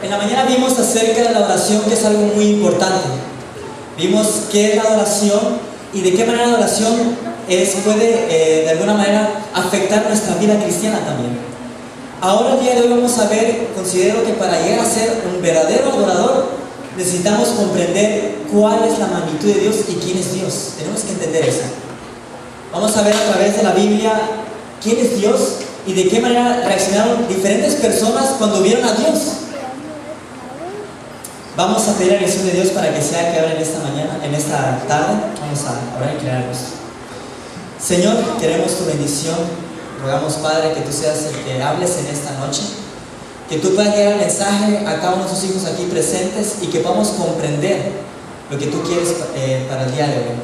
En la mañana vimos acerca de la oración, que es algo muy importante. Vimos qué es la adoración y de qué manera la adoración puede de alguna manera afectar nuestra vida cristiana también. Ahora, el día de hoy vamos a ver, considero que para llegar a ser un verdadero adorador necesitamos comprender cuál es la magnitud de Dios y quién es Dios. Tenemos que entender eso. Vamos a ver a través de la Biblia quién es Dios y de qué manera reaccionaron diferentes personas cuando vieron a Dios. Vamos a pedir la dirección de Dios para que sea que abra en esta mañana, en esta tarde. Vamos a orar y crear gusto. Señor, queremos tu bendición. Rogamos, Padre, que tú seas el que hables en esta noche, que tú puedas llegar el mensaje a cada uno de tus hijos aquí presentes y que podamos comprender lo que tú quieres para el día de hoy.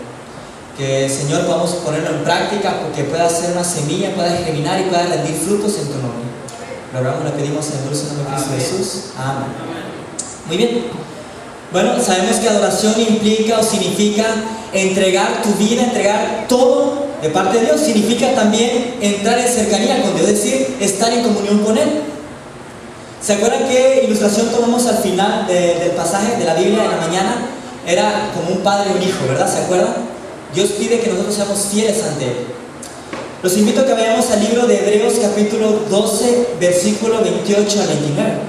Que, Señor, podamos ponerlo en práctica, porque pueda ser una semilla, pueda germinar y pueda rendir frutos en tu nombre. Lo oramos, lo pedimos en el dulce nombre de Cristo Jesús. Amén. Muy bien. Bueno, sabemos que adoración implica o significa entregar tu vida, entregar todo de parte de Dios. Significa también entrar en cercanía con Dios, es decir, estar en comunión con Él. ¿Se acuerdan qué ilustración tomamos al final del pasaje de la Biblia en la mañana? Era como un padre y un hijo, ¿verdad? ¿Se acuerdan? Dios pide que nosotros seamos fieles ante Él. Los invito a que vayamos al libro de Hebreos capítulo 12, versículo 28 al 29.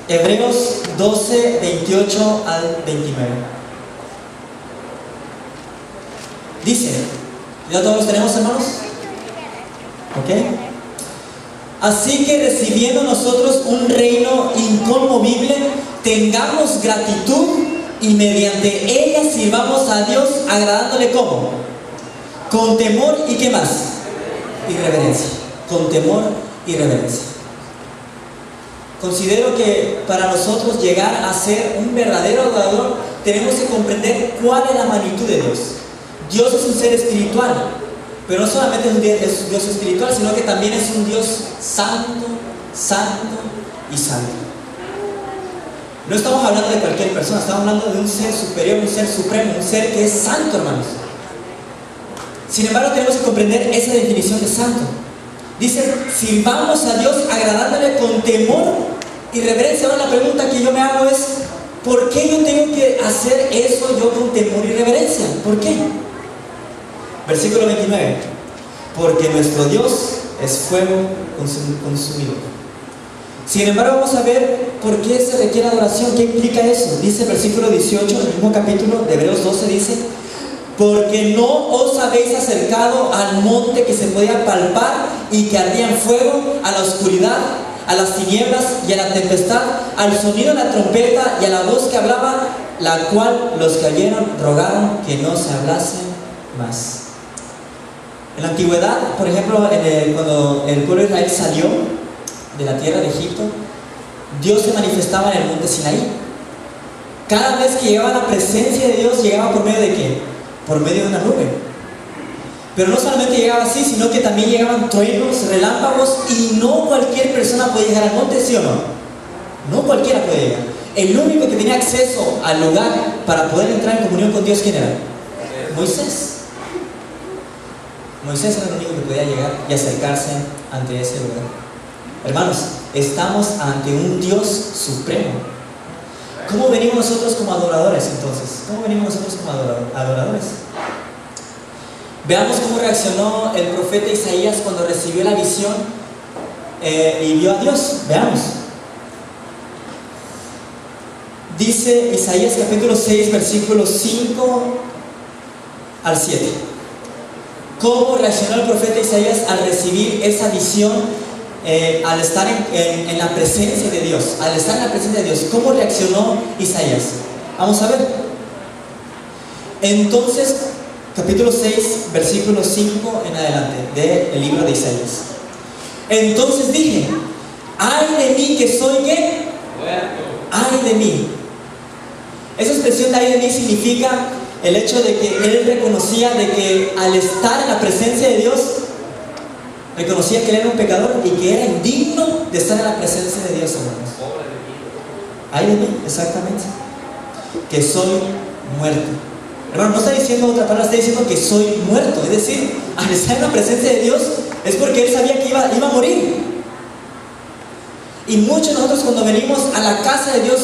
Hebreos 12, 28 al 29. Dice, ¿ya todos los tenemos, hermanos? ¿Ok? Así que recibiendo nosotros un reino inconmovible, tengamos gratitud y mediante ella sirvamos a Dios agradándole ¿cómo? Con temor y ¿qué más? Y reverencia. Con temor y reverencia. Considero que para nosotros llegar a ser un verdadero adorador tenemos que comprender cuál es la magnitud de Dios. Dios es un ser espiritual, pero no solamente es un Dios espiritual, sino que también es un Dios santo, santo y santo. No estamos hablando de cualquier persona, estamos hablando de un ser superior, un ser supremo, un ser que es santo, hermanos. Sin embargo, tenemos que comprender esa definición de santo. Dice, sirvamos a Dios agradándole con temor y reverencia. Ahora la pregunta que yo me hago es, ¿por qué yo tengo que hacer eso yo con temor y reverencia? ¿Por qué? Versículo 29. Porque nuestro Dios es fuego consumidor. Sin embargo, vamos a ver por qué se requiere adoración, qué implica eso. Dice el versículo 18, el mismo capítulo de Hebreos 12, dice, porque no os habéis acercado al monte que se podía palpar y que ardía en fuego, a la oscuridad, a las tinieblas y a la tempestad, al sonido de la trompeta y a la voz que hablaba, la cual los que oyeron rogaron que no se hablase más. En la antigüedad, por ejemplo, cuando el pueblo de Israel salió de la tierra de Egipto, Dios se manifestaba en el monte Sinaí. Cada vez que llegaba la presencia de Dios, llegaba por medio de ¿qué? Por medio de una nube. Pero no solamente llegaba así, sino que también llegaban truenos, relámpagos, y no cualquier persona podía llegar al monte, ¿sí o no? No cualquiera podía llegar. El único que tenía acceso al lugar para poder entrar en comunión con Dios, ¿quién era? Moisés. Moisés era el único que podía llegar y acercarse ante ese lugar. Hermanos, estamos ante un Dios supremo. ¿Cómo venimos nosotros como adoradores entonces? ¿Cómo venimos nosotros como adoradores? Veamos cómo reaccionó el profeta Isaías cuando recibió la visión y vio a Dios. Veamos. Dice Isaías capítulo 6, versículos 5 al 7. ¿Cómo reaccionó el profeta Isaías al recibir esa visión? Al estar en la presencia de Dios, al estar en la presencia de Dios, ¿cómo reaccionó Isaías? Vamos a ver. Entonces, capítulo 6, versículo 5 en adelante del libro de Isaías. Entonces dije, ay de mí que soy ¿qué? Ay de mí. Esa expresión de ay de mí significa el hecho de que él reconocía de que al estar en la presencia de Dios, reconocía que él era un pecador y que era indigno de estar en la presencia de Dios, hermanos. Ay de mí, exactamente. Que soy muerto. Hermano, no está diciendo otra palabra, está diciendo que soy muerto. Es decir, al estar en la presencia de Dios es porque él sabía que iba a morir. Y muchos de nosotros cuando venimos a la casa de Dios,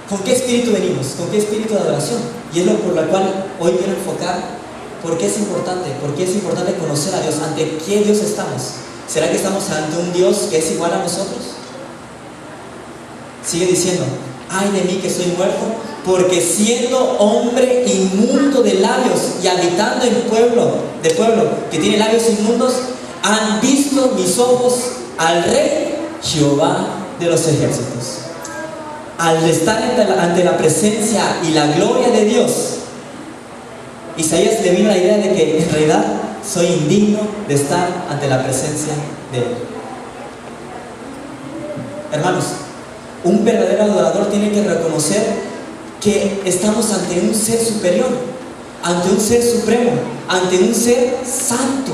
¿con qué espíritu venimos? ¿Con qué espíritu de adoración? Y es lo por lo cual hoy quiero enfocar. ¿Por qué es importante? ¿Por qué es importante conocer a Dios? ¿Ante qué Dios estamos? ¿Será que estamos ante un Dios que es igual a nosotros? Sigue diciendo, ay de mí que soy muerto, porque siendo hombre inmundo de labios y habitando en pueblo que tiene labios inmundos, han visto mis ojos al Rey Jehová de los ejércitos. Al estar ante la presencia y la gloria de Dios, Isaías le vino la idea de que en realidad soy indigno de estar ante la presencia de Él. Hermanos, un verdadero adorador tiene que reconocer que estamos ante un ser superior, ante un ser supremo, ante un ser santo.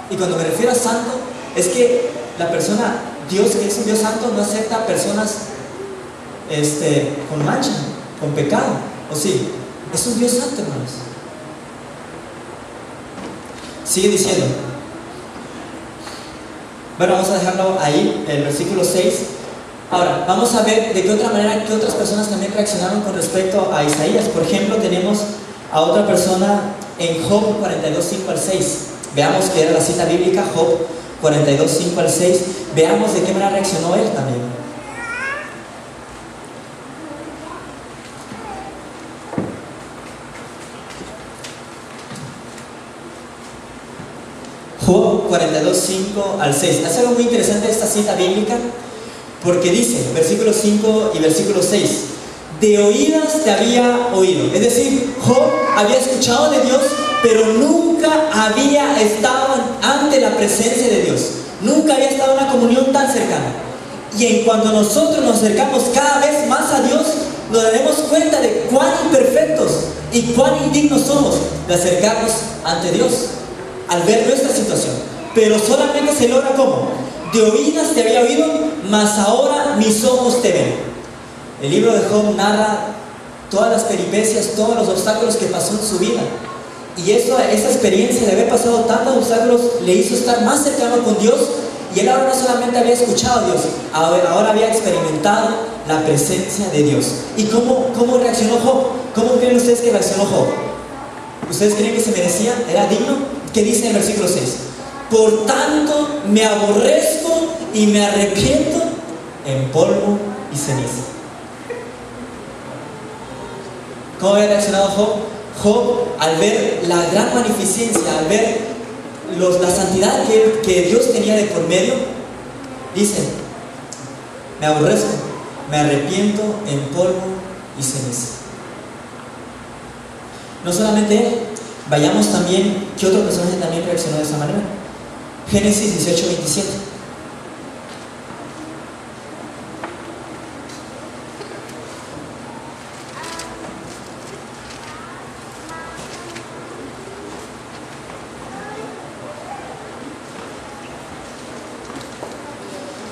Y cuando me refiero a santo, es que la persona, Dios que es un Dios santo, no acepta personas con mancha, con pecado, ¿o sí? Es un Dios santo, hermanos. Sigue diciendo. Bueno, vamos a dejarlo ahí, el versículo 6. Ahora, vamos a ver de qué otra manera, qué otras personas también reaccionaron con respecto a Isaías. Por ejemplo, tenemos a otra persona en Job 42, 5 al 6. Veamos que era la cita bíblica, Job 42, 5 al 6. Veamos de qué manera reaccionó él también. Job 42, 5 al 6. Hace algo muy interesante esta cita bíblica, porque dice, versículo 5 y versículo 6, de oídas te había oído. Es decir, Job había escuchado de Dios, pero nunca había estado ante la presencia de Dios. Nunca había estado en una comunión tan cercana. Y en cuanto nosotros nos acercamos cada vez más a Dios, nos daremos cuenta de cuán imperfectos y cuán indignos somos de acercarnos ante Dios al ver nuestra situación. Pero solamente se logra como de oídas te había oído, mas ahora mis ojos te ven. El libro de Job narra todas las peripecias, todos los obstáculos que pasó en su vida. Y esa experiencia de haber pasado tantos obstáculos le hizo estar más cercano con Dios. Y él ahora no solamente había escuchado a Dios, ahora había experimentado la presencia de Dios. ¿Y cómo reaccionó Job? ¿Cómo creen ustedes que reaccionó Job? ¿Ustedes creen que se merecía? ¿Era digno? ¿Qué dice en el versículo 6? Por tanto me aborrezco y me arrepiento en polvo y ceniza. ¿Cómo había reaccionado Job? Job, al ver la gran magnificencia, al ver la santidad que Dios tenía de por medio, dice, me aborrezco, me arrepiento en polvo y ceniza. No solamente él, vayamos también, ¿qué otro personaje también reaccionó de esa manera? Génesis 18, 27.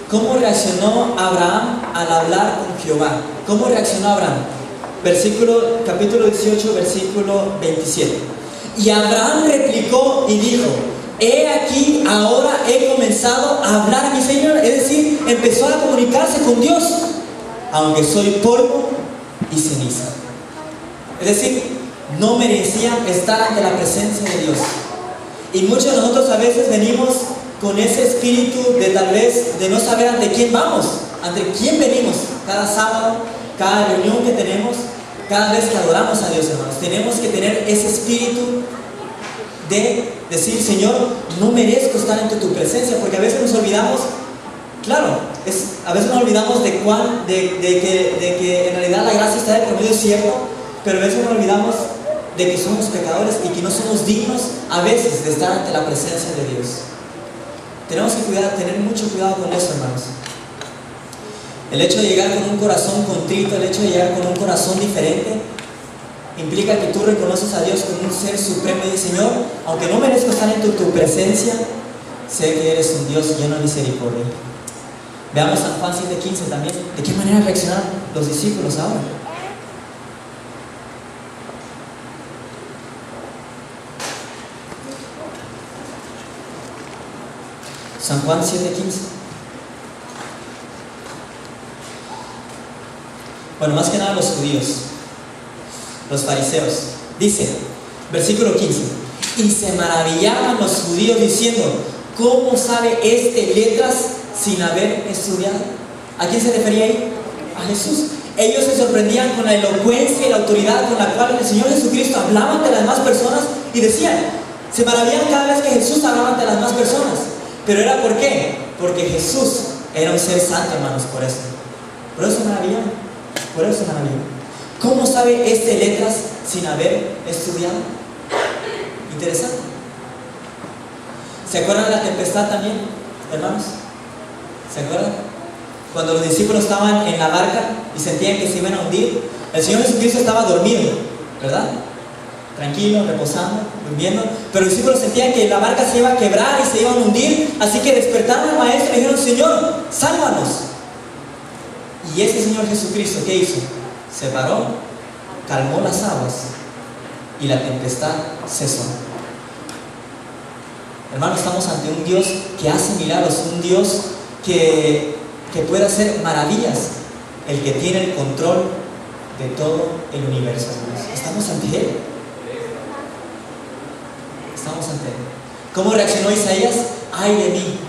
¿Cómo reaccionó Abraham al hablar con Jehová? ¿Cómo reaccionó Abraham? Capítulo 18, versículo 27. Y Abraham replicó y dijo, he aquí, ahora he comenzado a hablar a mi Señor. Es decir, empezó a comunicarse con Dios, aunque soy polvo y ceniza. Es decir, no merecía estar ante la presencia de Dios. Y muchos de nosotros a veces venimos con ese espíritu de tal vez de no saber ante quién vamos, ante quién venimos cada sábado, cada reunión que tenemos, cada vez que adoramos a Dios, hermanos. Tenemos que tener ese espíritu de decir, Señor, no merezco estar ante tu presencia, porque a veces nos olvidamos, claro, a veces nos olvidamos de que en realidad la gracia está de por medio, es cierto, pero a veces nos olvidamos de que somos pecadores y que no somos dignos a veces de estar ante la presencia de Dios. Tenemos que tener mucho cuidado con eso, hermanos. El hecho de llegar con un corazón contrito, el hecho de llegar con un corazón diferente, implica que tú reconoces a Dios como un ser supremo y dices, Señor, aunque no merezco estar en tu presencia, sé que eres un Dios lleno de misericordia. Veamos San Juan 7:15 también. ¿De qué manera reaccionaron los discípulos ahora? San Juan 7:15. Bueno, más que nada los judíos, los fariseos. Dice, versículo 15: y se maravillaban los judíos diciendo, ¿cómo sabe este letras sin haber estudiado? ¿A quién se refería ahí? A Jesús. Ellos se sorprendían con la elocuencia y la autoridad con la cual el Señor Jesucristo hablaba ante las demás personas y decían, se maravillaban cada vez que Jesús hablaba ante las demás personas. Pero era ¿por qué? Porque Jesús era un ser santo, hermanos, por eso. Por eso se maravillaban. Por eso se maravillaban. ¿Cómo sabe este letras sin haber estudiado? Interesante. ¿Se acuerdan de la tempestad también, hermanos? ¿Se acuerdan? Cuando los discípulos estaban en la barca y sentían que se iban a hundir, el Señor Jesucristo estaba dormido, ¿verdad? Tranquilo, reposando, durmiendo, pero los discípulos sentían que la barca se iba a quebrar y se iban a hundir, así que despertaron al maestro y le dijeron, Señor, sálvanos. Y ese Señor Jesucristo, ¿qué hizo? Se paró, calmó las aguas y la tempestad cesó. Hermanos, estamos ante un Dios que hace milagros, un Dios que puede hacer maravillas, el que tiene el control de todo el universo. Estamos ante Él. Estamos ante Él. ¿Cómo reaccionó Isaías? ¡Ay de mí,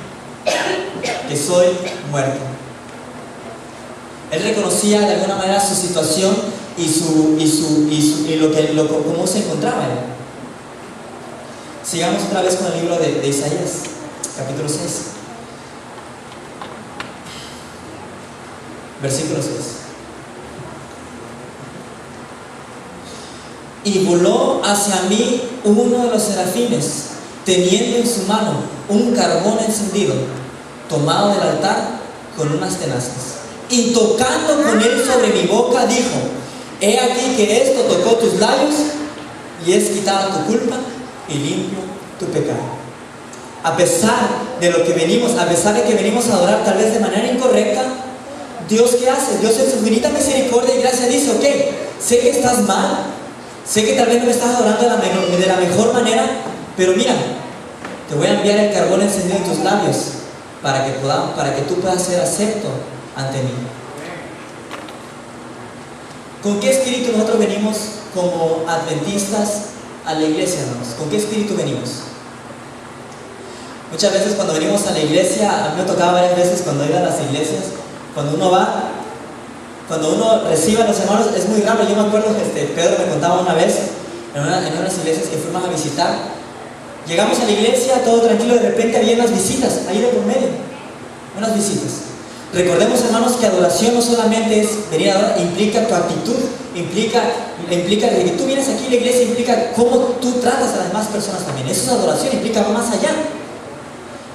que soy muerto! Él reconocía de alguna manera su situación y cómo se encontraba él. Sigamos otra vez con el libro de Isaías, capítulo 6. Versículo 6. Y voló hacia mí uno de los serafines, teniendo en su mano un carbón encendido, tomado del altar con unas tenazas. Y tocando con él sobre mi boca, dijo, he aquí que esto tocó tus labios, y es quitada tu culpa y limpio tu pecado. A pesar de lo que venimos, a pesar de que venimos a adorar tal vez de manera incorrecta, Dios, ¿qué hace? Dios en su infinita misericordia y gracia dice, ok, sé que estás mal, sé que tal vez no me estás adorando de la mejor manera, pero mira, te voy a enviar el carbón encendido en tus labios para que tú puedas ser acepto ante mí. ¿Con qué espíritu nosotros venimos como adventistas a la iglesia, hermanos? ¿Con qué espíritu venimos? Muchas veces cuando venimos a la iglesia, a mí me tocaba varias veces cuando iba a las iglesias, cuando uno recibe a los hermanos, es muy raro. Yo me acuerdo que Pedro me contaba una vez en unas iglesias que fuimos a visitar. Llegamos a la iglesia, todo tranquilo, de repente había unas visitas ahí de por medio, unas visitas. Recordemos, hermanos, que adoración no solamente es venir a adorar, implica tu actitud, implica de que tú vienes aquí a la iglesia, implica cómo tú tratas a las demás personas también. Eso es adoración, implica más allá.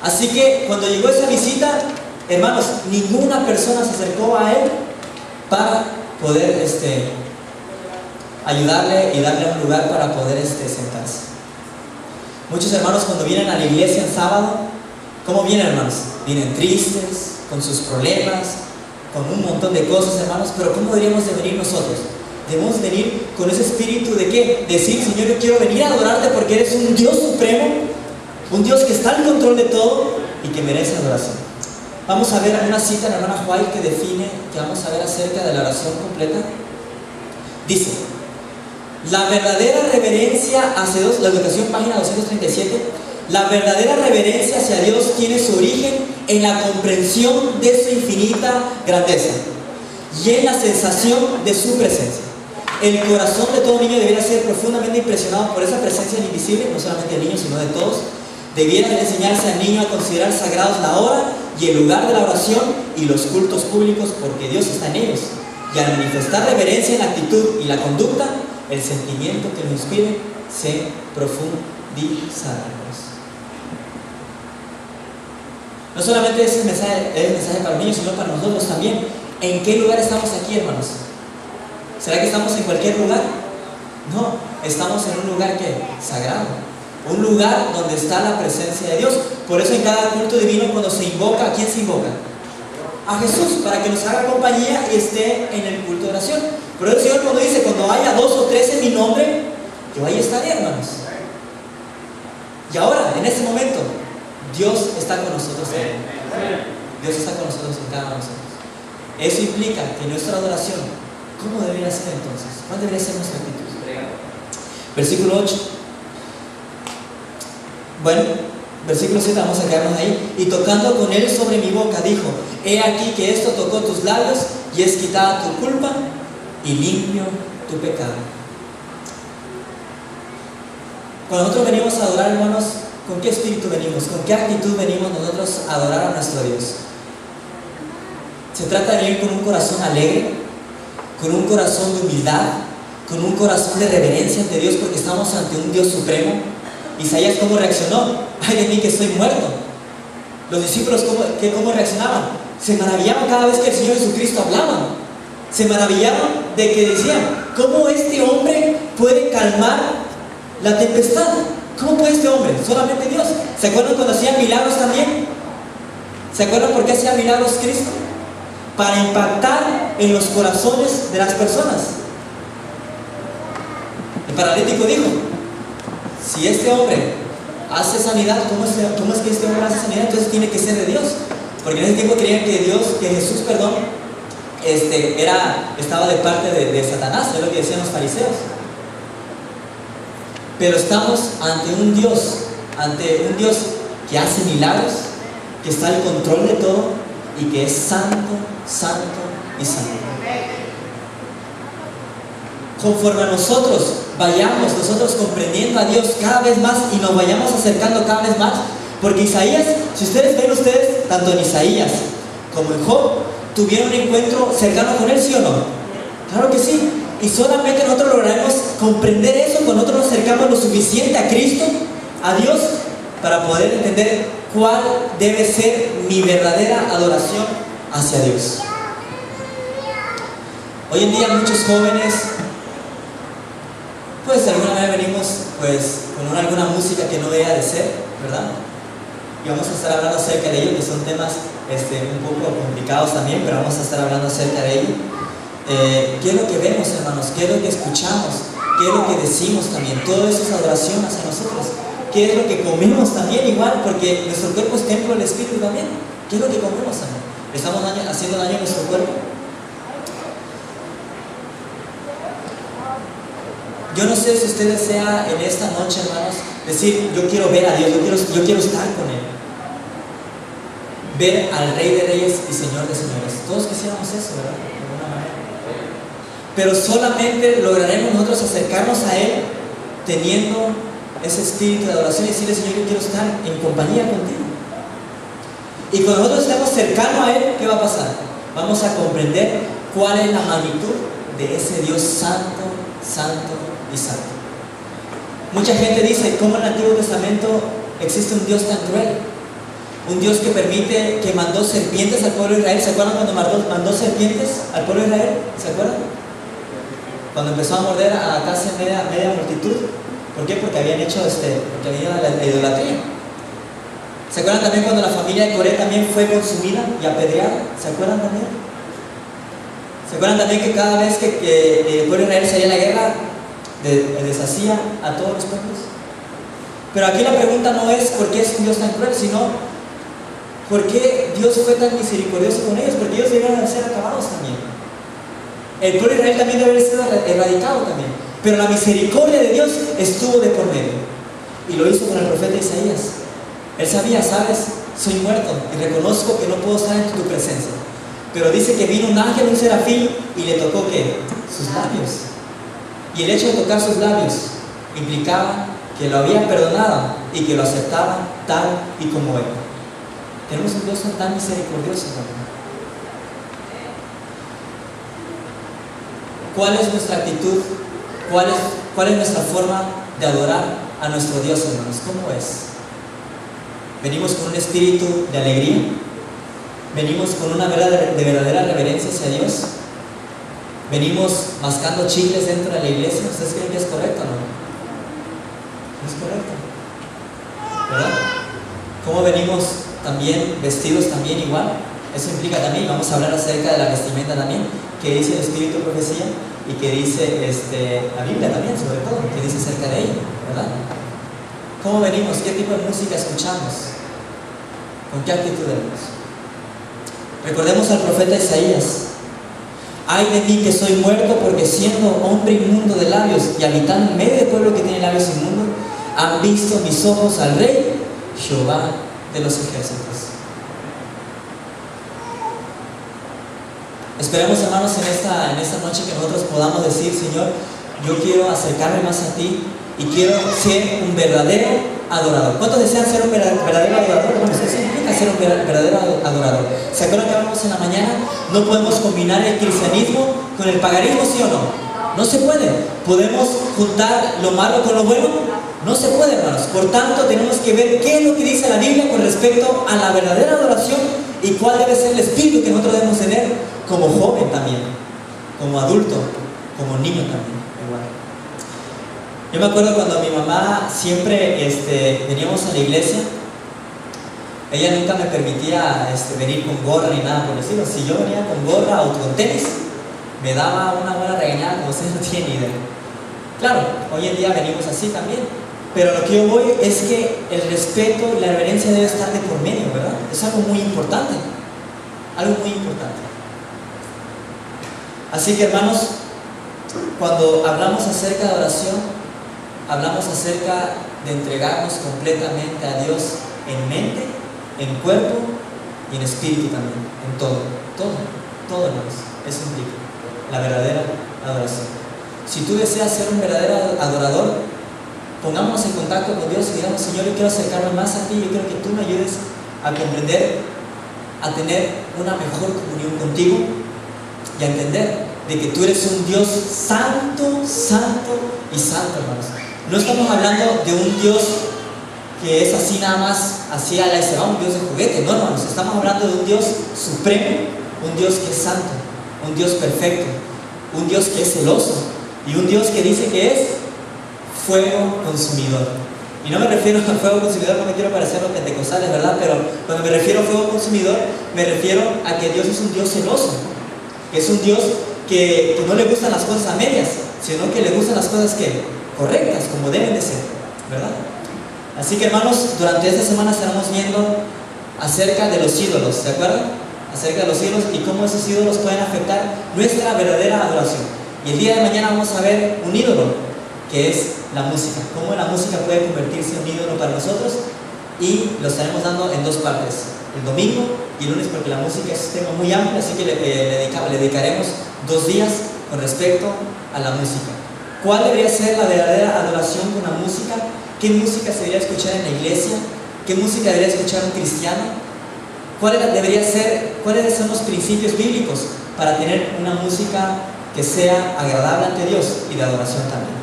Así que cuando llegó esa visita, hermanos, ninguna persona se acercó a él para poder ayudarle y darle un lugar para poder sentarse. Muchos hermanos cuando vienen a la iglesia en sábado, ¿cómo vienen, hermanos? Vienen tristes, con sus problemas, con un montón de cosas, hermanos. Pero ¿cómo deberíamos de venir nosotros? Debemos venir con ese espíritu de ¿qué? Decir, Señor, yo quiero venir a adorarte porque eres un Dios supremo, un Dios que está en control de todo y que merece adoración. Vamos a ver una cita en la hermana White que vamos a ver acerca de la oración completa. Dice, la verdadera reverencia hacia Dios, la educación, página 237, la verdadera reverencia hacia Dios tiene su origen en la comprensión de su infinita grandeza y en la sensación de su presencia. El corazón de todo niño debería ser profundamente impresionado por esa presencia invisible, no solamente del niño, sino de todos. Debiera de enseñarse al niño a considerar sagrados la hora y el lugar de la oración y los cultos públicos, porque Dios está en ellos. Y al manifestar reverencia en la actitud y la conducta, el sentimiento que lo inspire se profundizará. No solamente es el mensaje para los niños, sino para nosotros también. ¿En qué lugar estamos aquí, hermanos? ¿Será que estamos en cualquier lugar? No, estamos en un lugar sagrado, un lugar donde está la presencia de Dios. Por eso en cada culto divino, cuando se invoca, ¿a quién se invoca? A Jesús, para que nos haga compañía y esté en el culto de oración. Por eso el Señor cuando dice, cuando haya 2 o 3 en mi nombre, yo ahí estaré, hermanos. Y ahora, en este momento, Dios está con nosotros también. Dios está con nosotros en cada uno de nosotros. Eso implica que nuestra adoración ¿Cómo debería ser entonces? ¿Cuál debería ser nuestra actitud? Versículo 8. Bueno, versículo 7, vamos a quedarnos ahí. Y tocando con él sobre mi boca, dijo: he aquí que esto tocó tus labios, y es quitada tu culpa, y limpio tu pecado. Cuando nosotros venimos a adorar, hermanos, ¿con qué espíritu venimos? ¿Con qué actitud venimos nosotros a adorar a nuestro Dios? Se trata de venir con un corazón alegre, con un corazón de humildad, con un corazón de reverencia ante Dios, porque estamos ante un Dios supremo. Isaías, ¿cómo reaccionó? ¡Ay de mí que estoy muerto! Los discípulos, ¿cómo reaccionaban? Se maravillaban cada vez que el Señor Jesucristo hablaba. Se maravillaban de que decían: ¿cómo este hombre puede calmar la tempestad? ¿Cómo puede este hombre? Solamente Dios. ¿Se acuerdan cuando hacían milagros también? ¿Se acuerdan por qué hacía milagros Cristo? Para impactar en los corazones de las personas. El paralítico dijo: si este hombre hace sanidad, ¿cómo es que este hombre hace sanidad? Entonces tiene que ser de Dios. Porque en ese tiempo creían que Jesús, estaba de parte de Satanás, es lo que decían los fariseos. Pero estamos ante un Dios que hace milagros, que está al control de todo y que es santo, santo y santo. Conforme a nosotros vayamos comprendiendo a Dios cada vez más y nos vayamos acercando cada vez más, porque Isaías, si ustedes ven, tanto en Isaías como en Job, tuvieron un encuentro cercano con él, ¿sí o no? Claro que sí. Y solamente nosotros lograremos comprender eso cuando nosotros nos acercamos lo suficiente a Cristo, a Dios, para poder entender cuál debe ser mi verdadera adoración hacia Dios. Hoy en día muchos jóvenes, pues de alguna manera venimos con alguna música que no debe de ser, ¿verdad? Y vamos a estar hablando acerca de ello, que son temas un poco complicados también, pero vamos a estar hablando acerca de ello. ¿Qué es lo que vemos, hermanos? ¿Qué es lo que escuchamos? ¿Qué es lo que decimos también? Todo eso es adoración hacia nosotros. ¿Qué es lo que comemos también igual? Porque nuestro cuerpo es templo del Espíritu también. ¿Qué es lo que comemos también? ¿Estamos haciendo daño a nuestro cuerpo? Yo no sé si usted desea en esta noche, hermanos, decir: yo quiero ver a Dios, yo quiero estar con Él. Ver al Rey de Reyes y Señor de Señores. Todos quisiéramos eso, ¿verdad? De alguna manera. Pero solamente lograremos nosotros acercarnos a Él teniendo ese espíritu de adoración y decirle: Señor, yo quiero estar en compañía contigo. Y cuando nosotros estemos cercanos a Él, ¿qué va a pasar? Vamos a comprender cuál es la magnitud de ese Dios santo, santo y santo. Mucha gente dice: ¿cómo en el Antiguo Testamento existe un Dios tan cruel? Un Dios que mandó serpientes al pueblo de Israel. ¿Se acuerdan cuando mandó serpientes al pueblo de Israel? ¿Se acuerdan? Cuando empezó a morder a casi media multitud. ¿Por qué? Porque habían hecho porque había la idolatría. ¿Se acuerdan también cuando la familia de Coré también fue consumida y apedreada? ¿Se acuerdan también? ¿Se acuerdan también que cada vez que el pueblo de Israel salía a la guerra, deshacía a todos los pueblos? Pero aquí la pregunta no es por qué es un Dios tan cruel, sino por qué Dios fue tan misericordioso con ellos, porque ellos debían ser acabados también. El pueblo de Israel también debe haber sido erradicado también, pero la misericordia de Dios estuvo de por medio, y lo hizo con el profeta Isaías. Él sabía: sabes, soy muerto y reconozco que no puedo estar en tu presencia, pero dice que vino un ángel, un serafín, y le tocó ¿qué? Sus labios. Y el hecho de tocar sus labios implicaba que lo había perdonado y que lo aceptaba tal y como era. Tenemos un Dios tan misericordioso también. ¿Cuál es nuestra actitud? ¿Cuál es nuestra forma de adorar a nuestro Dios, hermanos? ¿Cómo es? ¿Venimos con un espíritu de alegría? ¿Venimos con una verdadera reverencia hacia Dios? ¿Venimos mascando chicles dentro de la iglesia? ¿Ustedes creen que es correcto o no? No es correcto, ¿verdad? ¿Cómo venimos también vestidos también igual? Eso implica también, vamos a hablar acerca de la vestimenta también, que dice el Espíritu de Profecía y que dice la Biblia también, sobre todo, que dice acerca de ella, ¿verdad? ¿Cómo venimos? ¿Qué tipo de música escuchamos? ¿Con qué actitud venimos? Recordemos al profeta Isaías. Ay de mí que soy muerto, porque siendo hombre inmundo de labios y habitando en medio del pueblo que tiene labios inmundos, han visto mis ojos al Rey, Jehová de los ejércitos. Esperemos, hermanos, en esta noche que nosotros podamos decir: Señor, yo quiero acercarme más a ti y quiero ser un verdadero adorador. ¿Cuántos desean ser un verdadero adorador? Bueno, eso significa ser un verdadero adorador. ¿Se acuerdan que hablamos en la mañana? No podemos combinar el cristianismo con el paganismo, ¿sí o no? No se puede. ¿Podemos juntar lo malo con lo bueno? No se puede, hermanos. Por tanto, tenemos que ver qué es lo que dice la Biblia con respecto a la verdadera adoración y cuál debe ser el espíritu que nosotros debemos tener como joven también, como adulto, como niño también. Igual. Yo me acuerdo cuando mi mamá siempre veníamos a la iglesia, ella nunca me permitía venir con gorra ni nada por el estilo. Si yo venía con gorra o con tenis, me daba una buena regañada, como ustedes no tienen idea. Claro, hoy en día venimos así también, pero lo que yo voy es que el respeto y la reverencia debe estar de por medio, ¿verdad? Es algo muy importante, algo muy importante. Así que, hermanos, cuando hablamos acerca de oración, hablamos acerca de entregarnos completamente a Dios en mente, en cuerpo y en espíritu también, en todo, hermanos. Eso implica la verdadera adoración. Si tú deseas ser un verdadero adorador, pongámonos en contacto con Dios y digamos: Señor, yo quiero acercarme más a ti, yo quiero que tú me ayudes a comprender, a tener una mejor comunión contigo y a entender de que tú eres un Dios santo, santo y santo, hermanos. No estamos hablando de un Dios que es así nada más, así a la ese, un Dios de juguete, no, hermanos. Estamos hablando de un Dios supremo, un Dios que es santo, un Dios perfecto, un Dios que es celoso y un Dios que dice que es fuego consumidor. Y no me refiero a fuego consumidor, no me quiero parecer a los pentecostales, ¿verdad? Pero cuando me refiero a fuego consumidor, me refiero a que Dios es un Dios celoso, que es un Dios que no le gustan las cosas a medias, sino que le gustan las cosas correctas, como deben de ser, ¿verdad? Así que, hermanos, durante esta semana estaremos viendo acerca de los ídolos, ¿se acuerdan? Acerca de los ídolos y cómo esos ídolos pueden afectar nuestra verdadera adoración. Y el día de mañana vamos a ver un ídolo, que es la música. Cómo la música puede convertirse en un ídolo para nosotros, y lo estaremos dando en dos partes, el domingo y el lunes, porque la música es un tema muy amplio, así que le dedicaremos 2 días con respecto a la música. ¿Cuál debería ser la verdadera adoración con la música? ¿Qué música se debería escuchar en la iglesia? ¿Qué música debería escuchar un cristiano? ¿Cuáles son los principios bíblicos para tener una música que sea agradable ante Dios y de adoración también?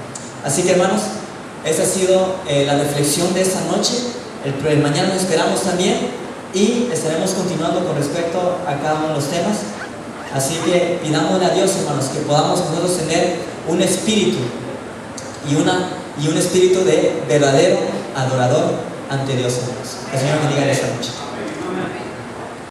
Así que, hermanos, esa ha sido la reflexión de esta noche. El mañana nos esperamos también y estaremos continuando con respecto a cada uno de los temas. Así que pidámosle a Dios, hermanos, que podamos nosotros tener un espíritu y un espíritu de verdadero adorador ante Dios, hermanos. Que el Señor bendiga esta noche.